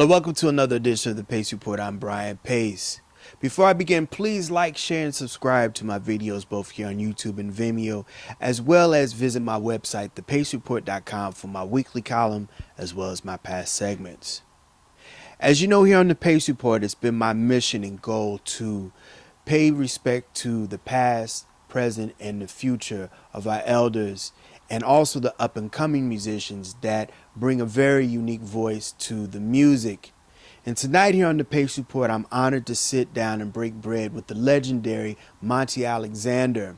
Hello, welcome to another edition of the Pace Report. I'm Brian Pace. Before I begin, please like, share, and subscribe to my videos both here on YouTube and Vimeo, as well as visit my website, thepacereport.com, for my weekly column, as well as my past segments. As you know, here on the Pace Report, it's been my mission and goal to pay respect to the past, present, and the future of our elders, and also the up-and-coming musicians that bring a very unique voice to the music. And tonight here on the Pace Report, I'm honored to sit down and break bread with the legendary Monty Alexander.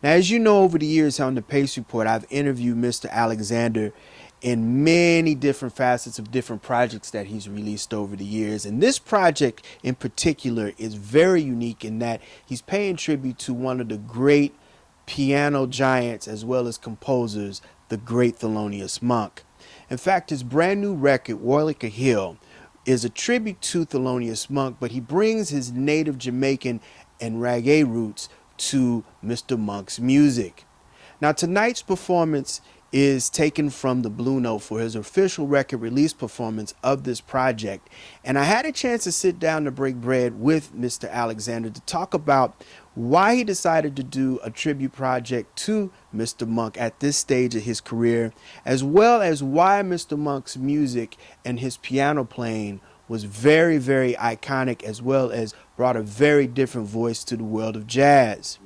Now, as you know, over the years on the Pace Report, I've interviewed Mr. Alexander in many different facets of different projects that he's released over the years. And this project in particular is very unique in that he's paying tribute to one of the great piano giants as well as composers, the great Thelonious Monk. In fact, his brand new record, Warlick a Hill, is a tribute to Thelonious Monk, but he brings his native Jamaican and reggae roots to Mr. Monk's music. Now, tonight's performance is taken from the Blue Note for his official record release performance of this project. And I had a chance to sit down to break bread with Mr. Alexander to talk about why he decided to do a tribute project to Mr. Monk at this stage of his career, as well as why Mr. Monk's music and his piano playing was very, very iconic, as well as brought a very different voice to the world of jazz.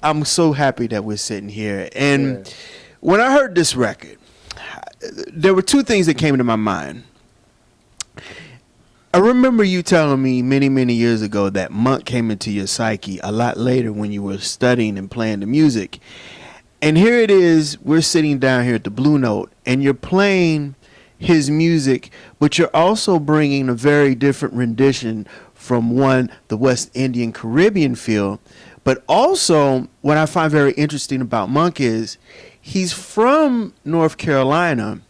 I'm so happy that we're sitting here. And when I heard this record, there were two things that came into my mind. I remember you telling me many, many years ago that Monk came into your psyche a lot later when you were studying and playing the music. And here it is, we're sitting down here at the Blue Note, and you're playing his music, but you're also bringing a very different rendition from one, the West Indian Caribbean feel. But also, what I find very interesting about Monk is he's from North Carolina,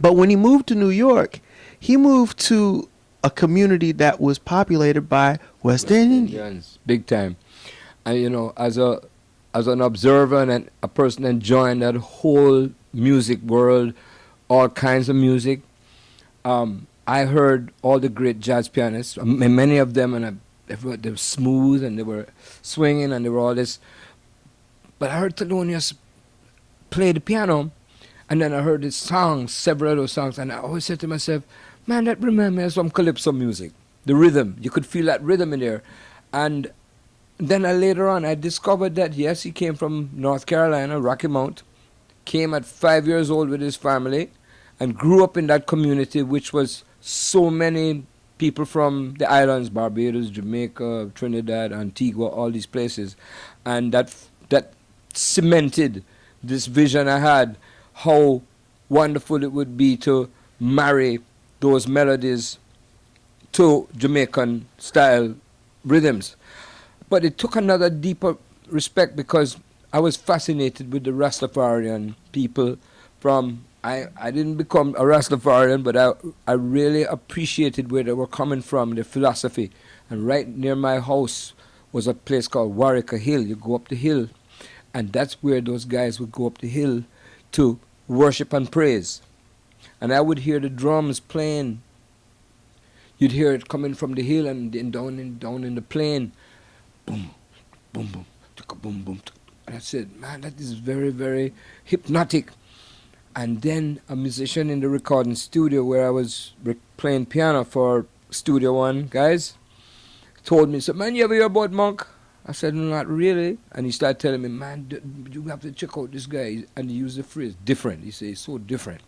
but when he moved to New York, he moved to a community that was populated by West Indians. Indians, big time. And you know, as an observer and a person enjoying that whole music world, all kinds of music, I heard all the great jazz pianists, many of them, and they were smooth and they were swinging and they were all this. But I heard Thelonious play the piano, and then I heard his songs, several of those songs, and I always said to myself, man, that reminds me of some Calypso music. The rhythm, you could feel that rhythm in there. And then later on, I discovered that, yes, he came from North Carolina, Rocky Mount, came at 5 years old with his family, and grew up in that community, which was so many people from the islands, Barbados, Jamaica, Trinidad, Antigua, all these places. And that cemented this vision I had, how wonderful it would be to marry those melodies to Jamaican style rhythms. But it took another deeper respect because I was fascinated with the Rastafarian people from, I didn't become a Rastafarian, but I really appreciated where they were coming from, their philosophy. And right near my house was a place called Warwick Hill. You go up the hill, and that's where those guys would go up the hill to worship and praise. And I would hear the drums playing. You'd hear it coming from the hill and down in the plain. Boom, boom, boom, boom, boom. And I said, man, that is very, very hypnotic. And then a musician in the recording studio where I was playing piano for Studio One guys told me, so man, you ever hear about Monk? I said, no, not really. And he started telling me, man, you have to check out this guy. And he used the phrase, different. He said, so different.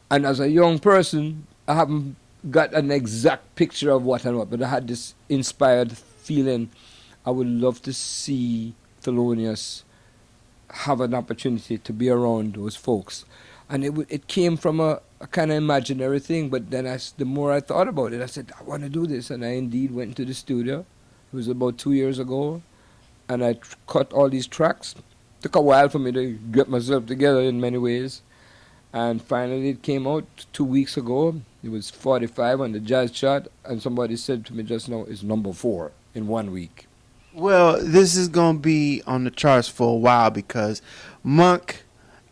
And as a young person, I haven't got an exact picture of what and what, but I had this inspired feeling I would love to see Thelonious have an opportunity to be around those folks. And it came from a kind of imaginary thing, but then the more I thought about it, I said, I want to do this. And I indeed went to the studio. It was about 2 years ago, and I cut all these tracks. Took a while for me to get myself together in many ways. And finally it came out 2 weeks ago. It was 45 on the jazz chart, and somebody said to me just now, it's number 4 in 1 week. Well, this is going to be on the charts for a while because Monk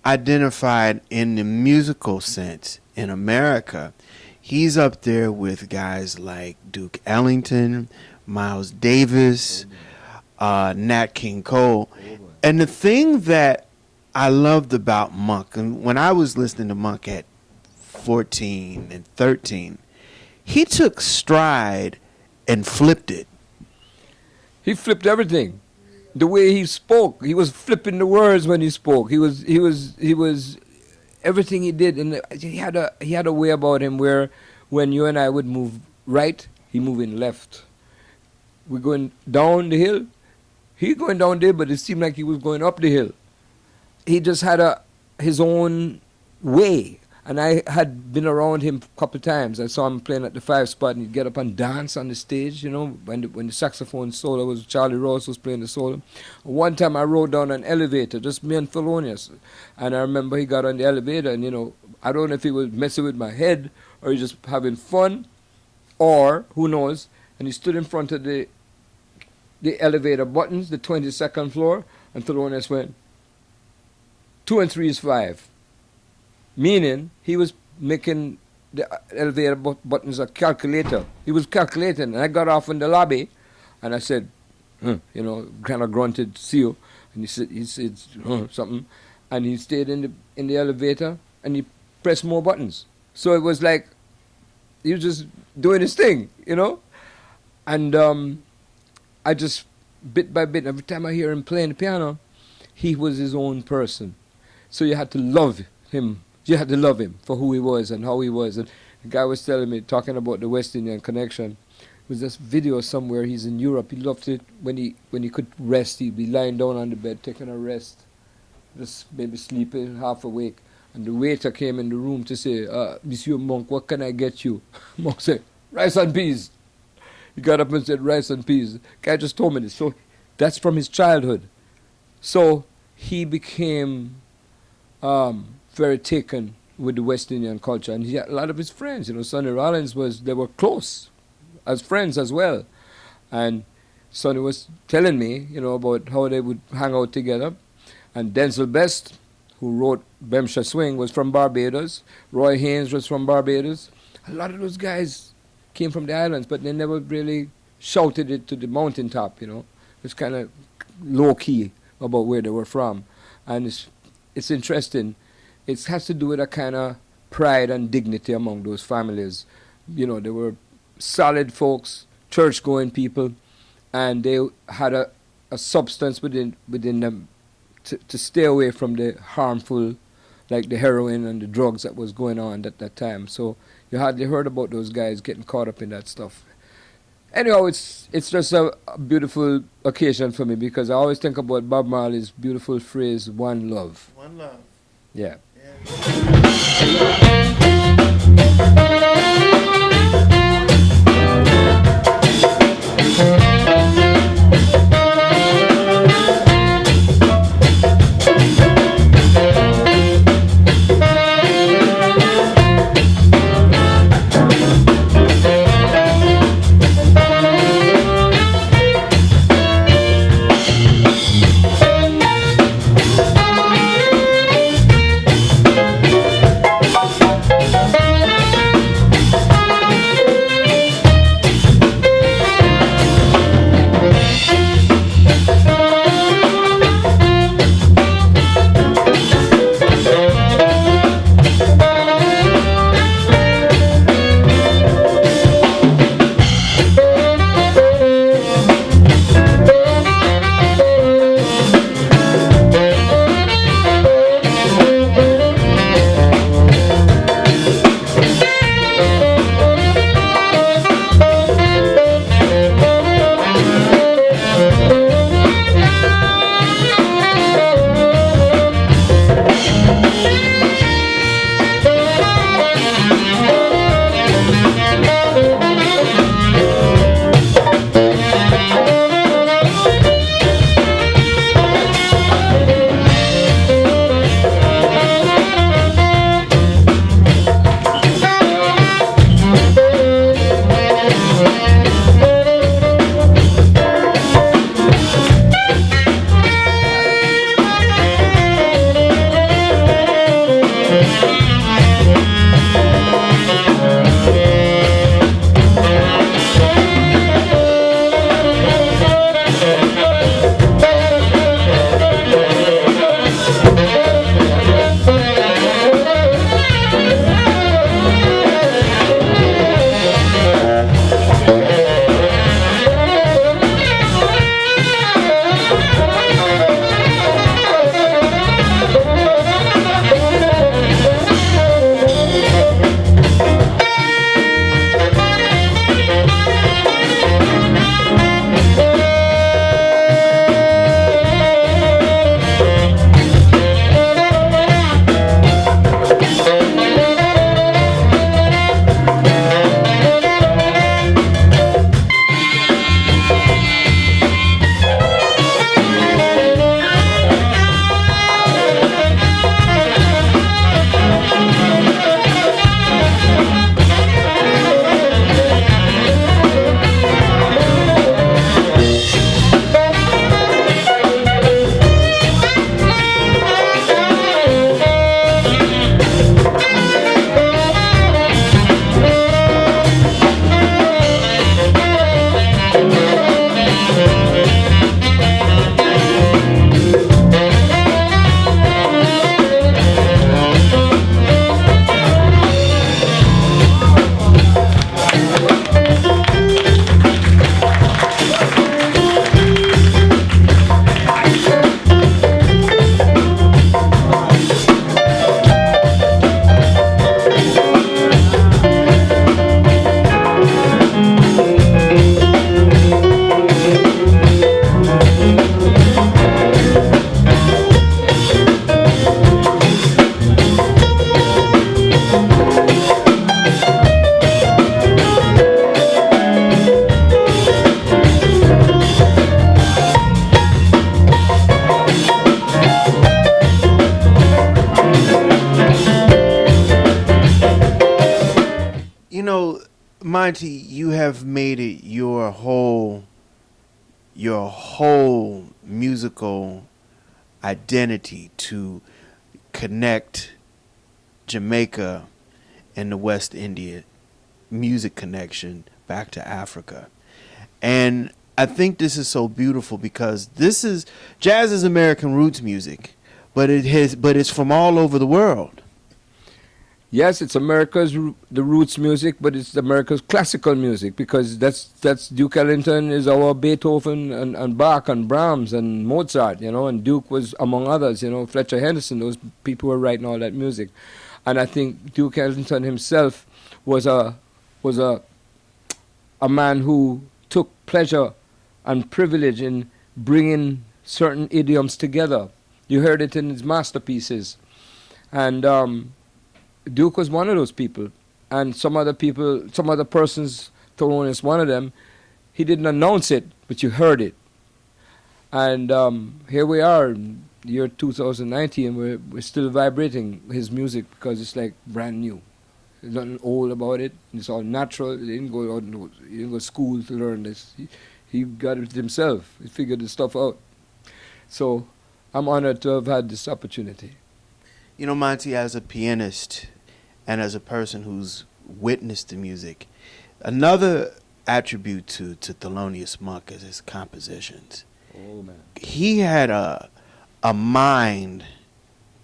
identified in the musical sense in America. He's up there with guys like Duke Ellington, Miles Davis, Nat King Cole. And the thing that I loved about Monk, and when I was listening to Monk at 14 and 13, he took stride and flipped it. He flipped everything. The way he spoke, he was flipping the words when he spoke. He was everything he did, and he had a way about him where when you and I would move right, he moving left. We're going down the hill, he going down there, but it seemed like he was going up the hill. He just had his own way. And I had been around him a couple of times. I saw him playing at the 5 spot, and he'd get up and dance on the stage, you know, when the saxophone solo was, Charlie Ross was playing the solo. One time I rode down an elevator, just me and Thelonious. And I remember he got on the elevator, and, you know, I don't know if he was messing with my head or he just having fun or who knows. And he stood in front of the elevator buttons, the 22nd floor, and Thelonious went, 2 and 3 is 5. Meaning, he was making the elevator buttons a calculator. He was calculating, and I got off in the lobby, and I said, you know, kind of grunted, see you, and he said something, and he stayed in the elevator, and he pressed more buttons. So it was like he was just doing his thing, you know, and I just bit by bit, every time I hear him playing the piano, he was his own person. So you had to love him. You had to love him for who he was and how he was. And The guy was telling me, talking about the West Indian connection. It was this video somewhere. He's in Europe. He loved it when he could rest. He'd be lying down on the bed, taking a rest, just maybe sleeping, half awake. And the waiter came in the room to say, Monsieur Monk, what can I get you? Monk said, rice and peas. He got up and said, rice and peas. Guy just told me this. So that's from his childhood. So he became very taken with the West Indian culture. And he had a lot of his friends. You know, Sonny Rollins they were close as friends as well. And Sonny was telling me, you know, about how they would hang out together. And Denzel Best, who wrote Bemsha Swing, was from Barbados. Roy Haynes was from Barbados. A lot of those guys came from the islands, but they never really shouted it to the mountaintop, you know. It's kind of low-key about where they were from. And it's interesting. It has to do with a kind of pride and dignity among those families. You know, they were solid folks, church-going people, and they had a substance within them to stay away from the harmful, like the heroin and the drugs that was going on at that time. So you hardly heard about those guys getting caught up in that stuff. Anyhow, it's just a beautiful occasion for me because I always think about Bob Marley's beautiful phrase, one love. One love. Yeah. Monty, you have made it your whole musical identity to connect Jamaica and the West India music connection back to Africa. And I think this is so beautiful because this is jazz is American roots music, but it's from all over the world. Yes, it's the roots music, but it's America's classical music because that's Duke Ellington is our Beethoven and Bach and Brahms and Mozart, and Duke was among others, Fletcher Henderson. Those people were writing all that music, and I think Duke Ellington himself was a man who took pleasure and privilege in bringing certain idioms together. You heard it in his masterpieces, and Duke was one of those people, and some other persons, Thelonious one of them, he didn't announce it, but you heard it. And here we are, in the year 2019, we're still vibrating his music because it's like brand new. There's nothing old about it. It's all natural. He didn't go to school to learn this. He got it himself. He figured the stuff out. So I'm honored to have had this opportunity. You know, Monty, as a pianist and as a person who's witnessed the music, another attribute to Thelonious Monk is his compositions. Oh man. He had a mind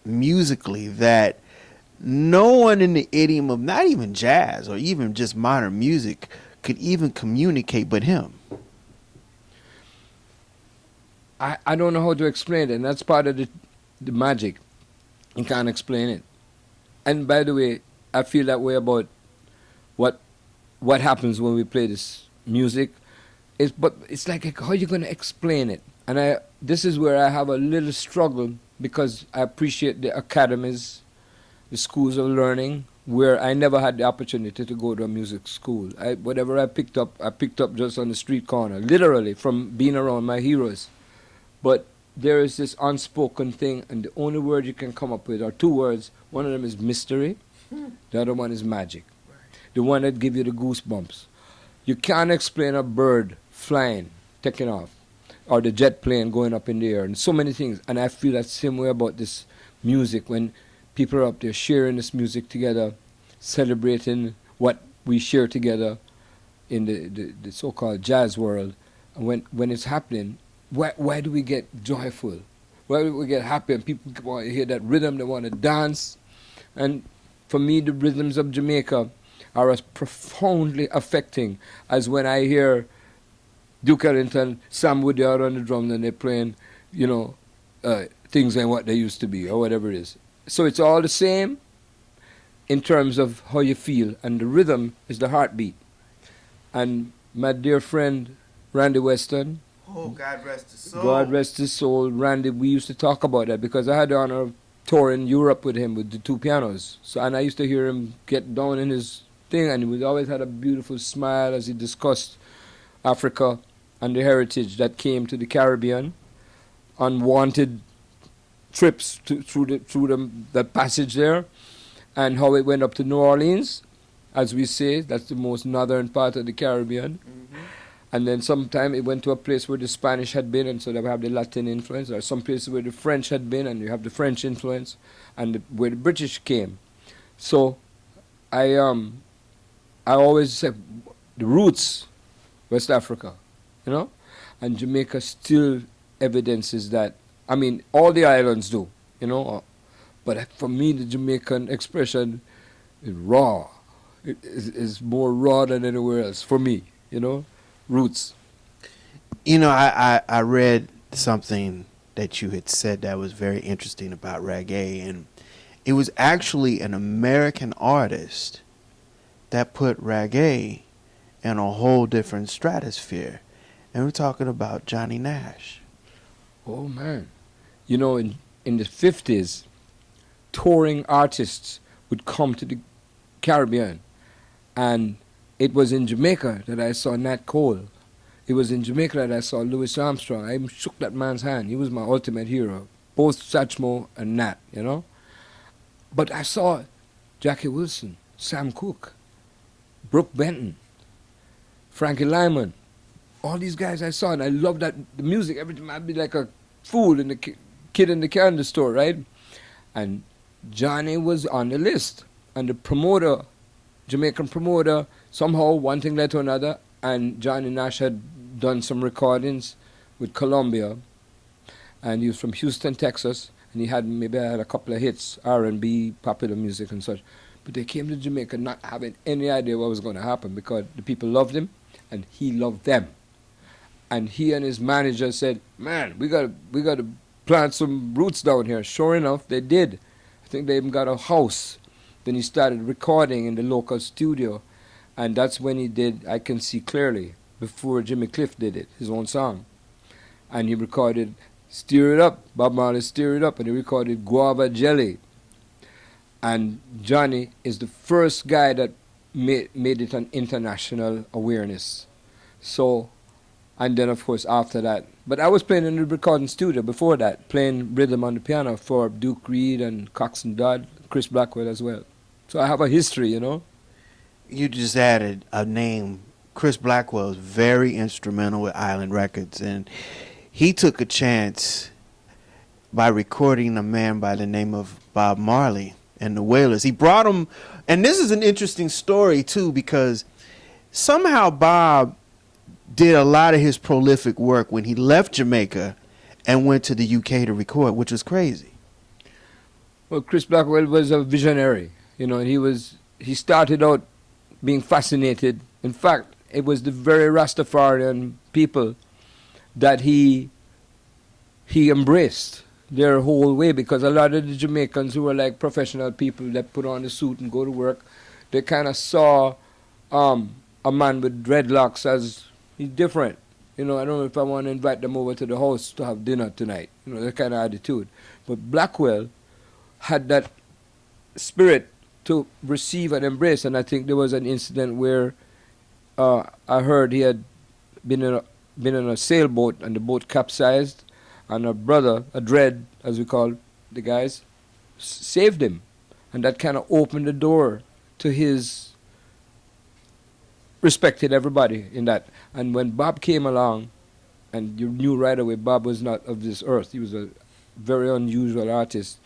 musically that no one in the idiom of not even jazz or even just modern music could even communicate but him. I don't know how to explain it, and that's part of the magic. You can't explain it. And by the way, I feel that way about what happens when we play this music. But it's like how are you going to explain it? And this is where I have a little struggle because I appreciate the academies, the schools of learning, where I never had the opportunity to go to a music school. Whatever I picked up just on the street corner, literally from being around my heroes. But there is this unspoken thing, and the only word you can come up with are two words. One of them is mystery, the other one is magic. The one that gives you the goosebumps. You can't explain a bird flying, taking off, or the jet plane going up in the air, and so many things. And I feel that same way about this music when people are up there sharing this music together, celebrating what we share together in the so-called jazz world. And when it's happening, why do we get joyful? Why do we get happy? And people want to hear that rhythm, they want to dance. And for me, the rhythms of Jamaica are as profoundly affecting as when I hear Duke Ellington, Sam Woody out on the drum and they're playing, things like what they used to be or whatever it is. So it's all the same in terms of how you feel, and the rhythm is the heartbeat. And my dear friend Randy Weston, Oh, God rest his soul. God rest his soul, Randy, we used to talk about that because I had the honor of touring Europe with him with the two pianos. So, and I used to hear him get down in his thing, and he always had a beautiful smile as he discussed Africa and the heritage that came to the Caribbean, unwanted trips through the passage there, and how it went up to New Orleans, as we say, that's the most northern part of the Caribbean. Mm-hmm. And then sometime it went to a place where the Spanish had been, and so they have the Latin influence, or some places where the French had been, and you have the French influence, and where the British came. So I always say the roots, West Africa, and Jamaica still evidences that. I mean, all the islands do, but for me, the Jamaican expression is raw. It is more raw than anywhere else for me, roots. I read something that you had said that was very interesting about reggae, and it was actually an American artist that put reggae in a whole different stratosphere. And we're talking about Johnny Nash. Oh, man. In the 50s, touring artists would come to the Caribbean. And it was in Jamaica that I saw Nat Cole. It was in Jamaica that I saw Louis Armstrong. I shook that man's hand. He was my ultimate hero. Both Satchmo and Nat, But I saw Jackie Wilson, Sam Cooke, Brooke Benton, Frankie Lyman, all these guys I saw, and I loved that the music. Every time I'd be like a fool in the kid in the candy store, right? And Johnny was on the list, and the promoter, Jamaican promoter, somehow one thing led to another, and Johnny Nash had done some recordings with Columbia, and he was from Houston, Texas, and he had maybe had a couple of hits, R&B, popular music and such. But they came to Jamaica not having any idea what was going to happen because the people loved him and he loved them. And he and his manager said, "Man, we got to plant some roots down here." Sure enough, they did. I think they even got a house. Then he started recording in the local studio, and that's when he did "I Can See Clearly" before Jimmy Cliff did it, his own song. And he recorded "Stir It Up," Bob Marley "Stir It Up," and he recorded "Guava Jelly." And Johnny is the first guy that made it an international awareness. So, and then of course after that, but I was playing in the recording studio before that, playing rhythm on the piano for Duke Reed and Coxsone Dodd, Chris Blackwell as well. So I have a history, you know. You just added a name. Chris Blackwell is very instrumental with Island Records, and he took a chance by recording a man by the name of Bob Marley and the Wailers. He brought him, and this is an interesting story too, because somehow Bob did a lot of his prolific work when he left Jamaica and went to the UK to record, which was crazy. Well, Chris Blackwell was a visionary, you know, and he started out being fascinated. In fact, it was the very Rastafarian people that he embraced their whole way, because a lot of the Jamaicans who were like professional people that put on the suit and go to work, they kind of saw a man with dreadlocks as he's different. You know, I don't know if I want to invite them over to the house to have dinner tonight. You know, that kind of attitude. But Blackwell had that spirit to receive and embrace, and I think there was an incident where I heard he had been in a sailboat and the boat capsized, and a brother, a dread as we call the guys, saved him, and that kind of opened the door to his respected everybody in that. And when Bob came along, and you knew right away Bob was not of this earth, he was a very unusual artist.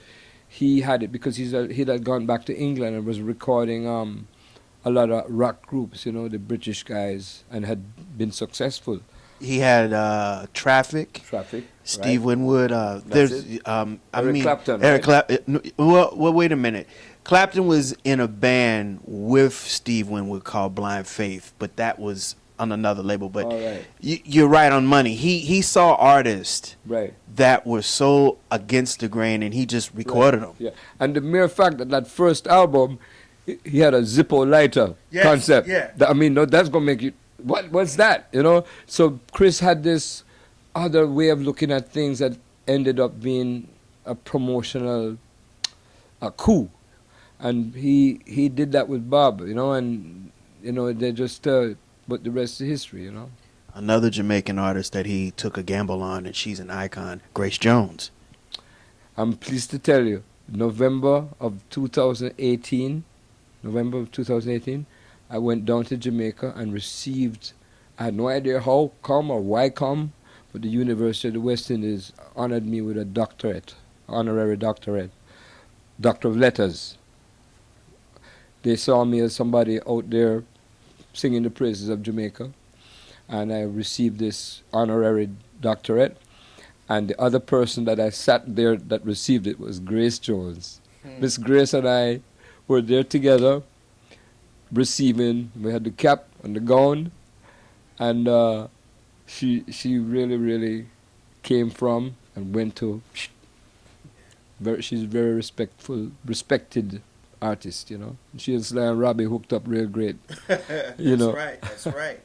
He had it because he had gone back to England and was recording a lot of rock groups, you know, the British guys, and had been successful. He had Traffic, Steve right. Winwood. There's Eric Clapton. Eric Right? Clapton. Well, wait a minute. Clapton was in a band with Steve Winwood called Blind Faith, but that was on another label. But All right. you're right on money. He saw artists Right. that were so against the grain, and he just recorded them. Yeah, and the mere fact that that first album, he had a Zippo lighter Yes, concept. yeah. I mean, no, that's gonna make you. What's that? You know. So Chris had this other way of looking at things that ended up being a promotional coup, and he did that with Bob. You know, and you know they just. But the rest is history. You know. Another Jamaican artist that he took a gamble on, and she's an icon, Grace Jones. I'm pleased to tell you, November of 2018, I went down to Jamaica and received, I had no idea how come or why come, but the University of the West Indies honored me with a doctorate, honorary doctorate, Doctor of Letters. They saw me as somebody out there singing the praises of Jamaica, and I received this honorary doctorate. And the other person that I sat there that received it was Grace Jones. Miss Grace and I were there together receiving. We had the cap and the gown, and she really, really came from and went to. She's a very respected artist, you know. She and Sly and Robbie hooked up real great. You know. That's right.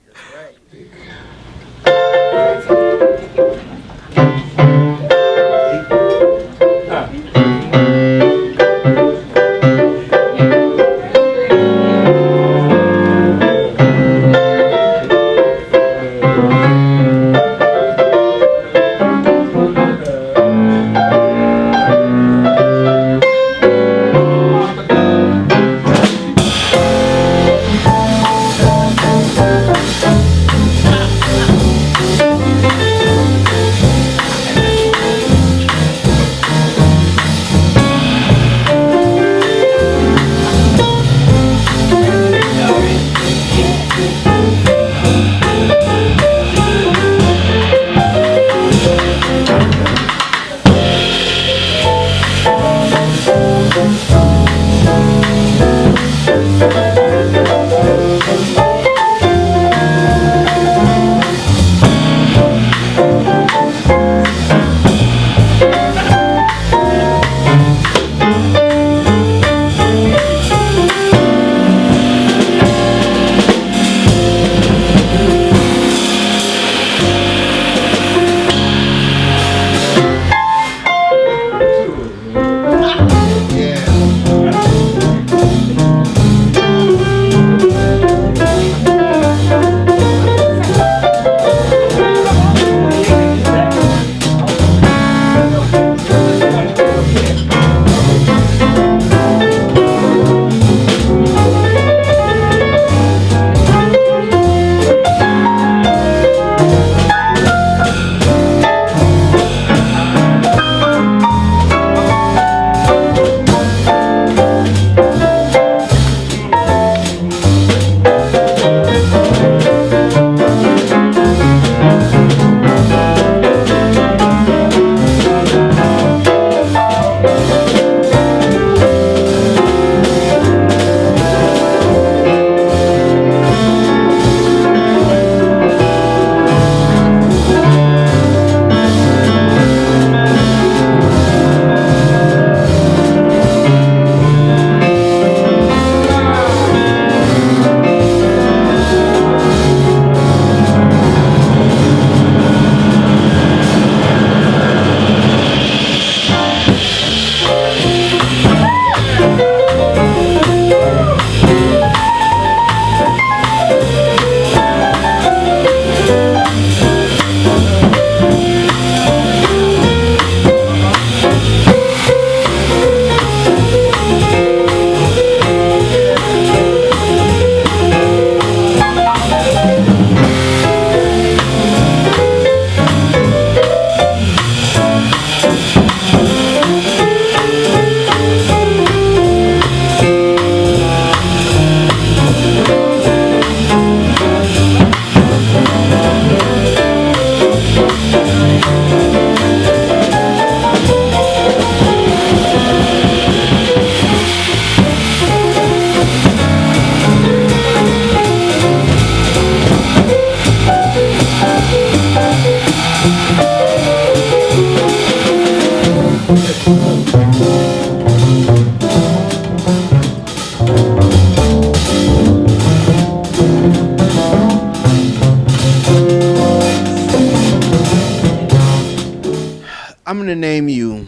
I'm gonna name you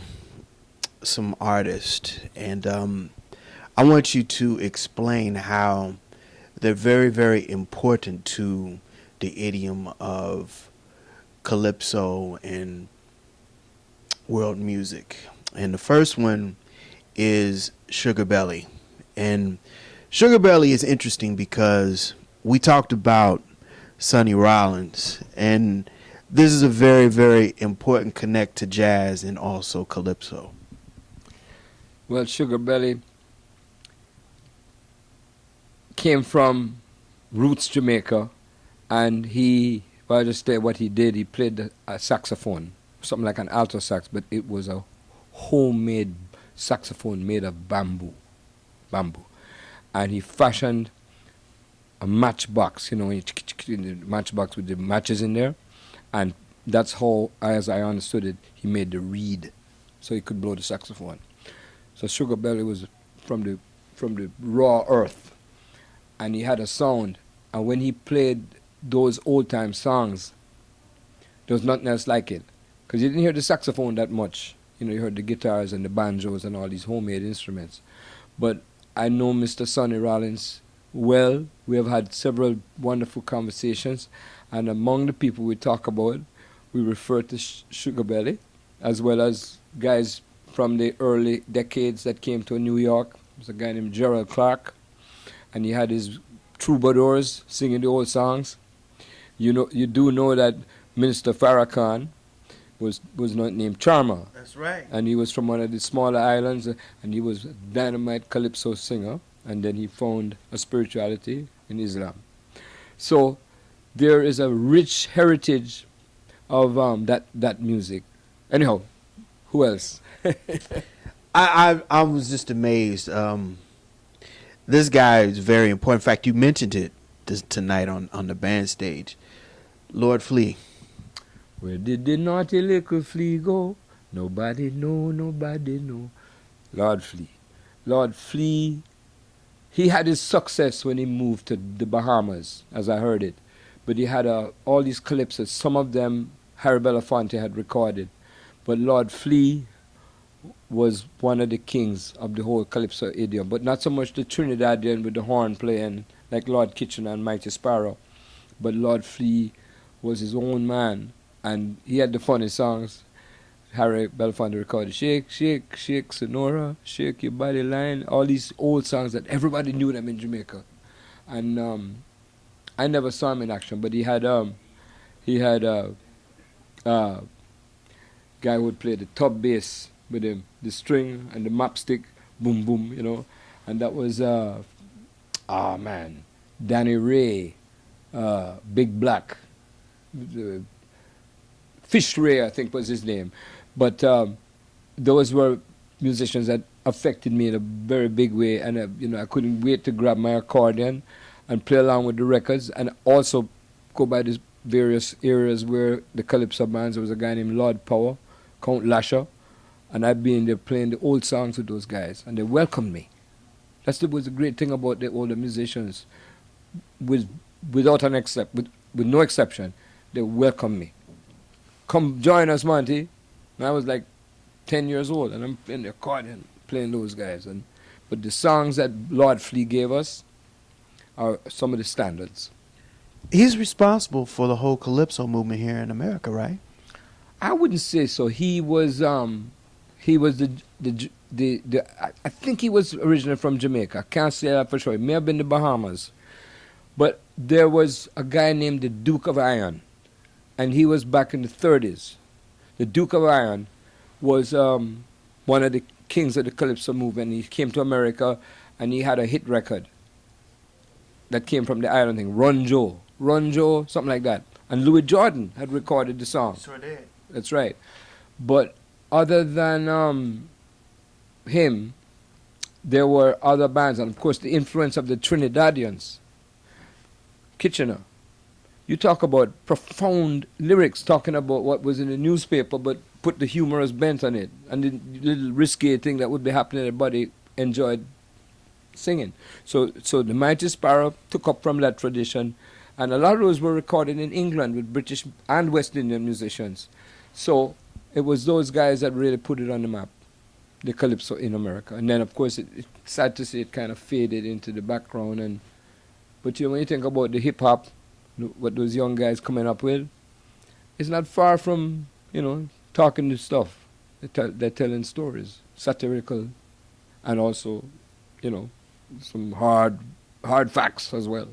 some artists, and I want you to explain how they're very, very important to the idiom of calypso and world music. And the first one is Sugar Belly. And Sugar Belly is interesting because we talked about Sonny Rollins, and this is a very, very important connect to jazz and also calypso. Well, Sugar Belly came from Roots, Jamaica, and well, I'll just tell you what he did. He played a saxophone, something like an alto sax, but it was a homemade saxophone made of bamboo. And he fashioned a matchbox, the matchbox with the matches in there, and that's how, as I understood it, he made the reed, so he could blow the saxophone. So Sugar Belly was from the raw earth, and he had a sound. And when he played those old time songs, there was nothing else like it, because you didn't hear the saxophone that much. You heard the guitars and the banjos and all these homemade instruments. But I know Mr. Sonny Rollins well. We have had several wonderful conversations, and among the people we talk about, we refer to Sugar Belly, as well as guys from the early decades that came to New York. There's a guy named Gerald Clark, and he had his troubadours singing the old songs. You do know that Minister Farrakhan was not named Charmer, That's right. and he was from one of the smaller islands, and he was a dynamite calypso singer, and then he found a spirituality in Islam. So there is a rich heritage of that music. Anyhow, who else? I was just amazed. This guy is very important. In fact, you mentioned it tonight on the band stage. Lord Flea. Where did the naughty little flea go? Nobody know, nobody know. Lord Flea. Lord Flea, he had his success when he moved to the Bahamas, as I heard it. But he had all these calypsos. Some of them Harry Belafonte had recorded. But Lord Flea was one of the kings of the whole calypso idiom. But not so much the Trinidadian with the horn playing like Lord Kitchener and Mighty Sparrow. But Lord Flea was his own man. And he had the funny songs. Harry Belafonte recorded Shake, Shake, Shake, Sonora, Shake Your Body Line, all these old songs that everybody knew them in Jamaica. And I never saw him in action, but he had a guy who would play the top bass with him, the string and the map stick, boom, boom, and that was, Danny Ray, Big Black, Fish Ray, I think was his name. But those were musicians that affected me in a very big way, and I couldn't wait to grab my accordion and play along with the records, and also go by these various areas where the calypso bands. There was a guy named Lord Power, Count Lasher, and I'd be in there playing the old songs with those guys, and they welcomed me. Was the great thing about the older musicians. Without with no exception, they welcomed me. Come join us, Monty. And I was like 10 years old, and I'm playing the accordion, playing those guys. But the songs that Lord Flea gave us are some of the standards. He's responsible for the whole calypso movement here in America, right? I wouldn't say so. He was I think he was originally from Jamaica. I can't say that for sure. It may have been the Bahamas. But there was a guy named the Duke of Iron, and he was back in the 30s. The Duke of Iron was one of the kings of the calypso movement. He came to America, and he had a hit record that came from the island thing, Run Joe, something like that. And Louis Jordan had recorded the song. Sure did. That's right. But other than him, there were other bands, and of course the influence of the Trinidadians. Kitchener. You talk about profound lyrics, talking about what was in the newspaper, but put the humorous bent on it, and the little risky thing that would be happening, everybody enjoyed singing. So the Mighty Sparrow took up from that tradition, and a lot of those were recorded in England with British and West Indian musicians. So It was those guys that really put it on the map, the Calypso in America. And then, of course, it's sad to see it kind of faded into the background. But when you think about the hip hop, what those young guys coming up with, it's not far from, talking the stuff. They're telling stories, satirical, and also, you know, some hard facts as well.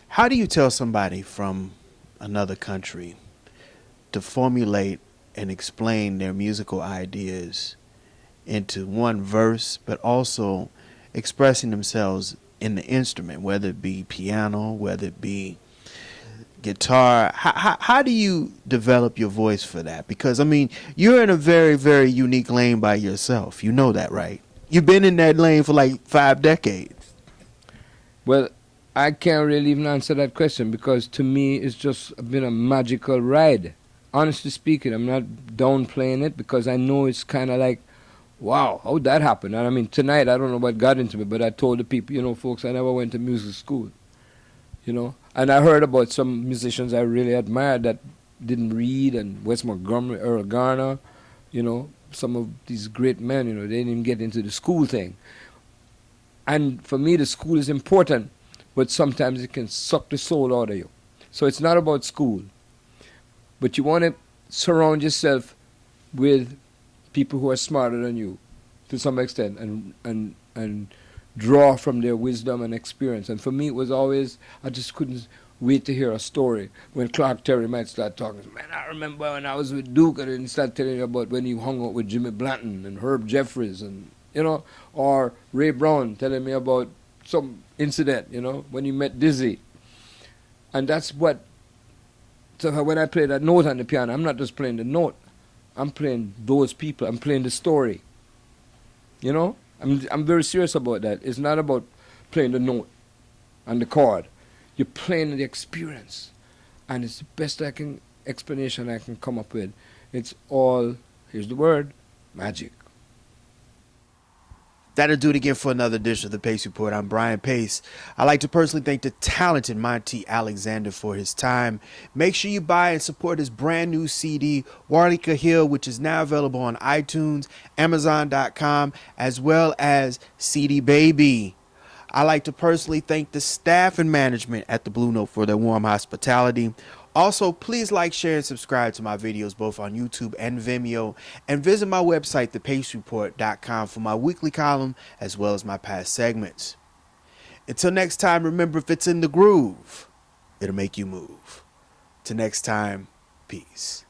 How do you tell somebody from another country to formulate and explain their musical ideas into one verse, but also expressing themselves in the instrument, whether it be piano, whether it be guitar? How do you develop your voice for that? Because, I mean, you're in a very, very unique lane by yourself. You know that, right? You've been in that lane for like 5 decades. Well, I can't really even answer that question because to me it's just been a magical ride. Honestly speaking, I'm not downplaying it because I know it's kind of like, wow, how'd that happen? And I mean, tonight, I don't know what got into me, but I told the people, folks, I never went to music school, And I heard about some musicians I really admired that didn't read, and Wes Montgomery, Earl Garner, some of these great men, they didn't even get into the school thing. And for me, the school is important, but sometimes it can suck the soul out of you. So it's not about school, but you want to surround yourself with people who are smarter than you to some extent and draw from their wisdom and experience. And for me, it was always, I just couldn't wait to hear a story when Clark Terry might start talking. Man, I remember when I was with Duke and then start telling you about when he hung out with Jimmy Blanton and Herb Jeffries and, or Ray Brown telling me about some incident, when he met Dizzy. And that's what, so when I play that note on the piano, I'm not just playing the note. I'm playing those people. I'm playing the story. I'm very serious about that. It's not about playing the note and the chord. You're playing the experience, and it's the best explanation I can come up with. It's all, here's the word, magic. That'll do it again for another edition of the Pace Report. I'm Brian Pace. I'd like to personally thank the talented Monty Alexander for his time. Make sure you buy and support his brand new CD, Warlicka Hill, which is now available on iTunes, Amazon.com, as well as CD Baby. I'd like to personally thank the staff and management at the Blue Note for their warm hospitality. Also, please like, share, and subscribe to my videos both on YouTube and Vimeo. And visit my website, thepacereport.com, for my weekly column as well as my past segments. Until next time, remember, if it's in the groove, it'll make you move. Till next time, peace.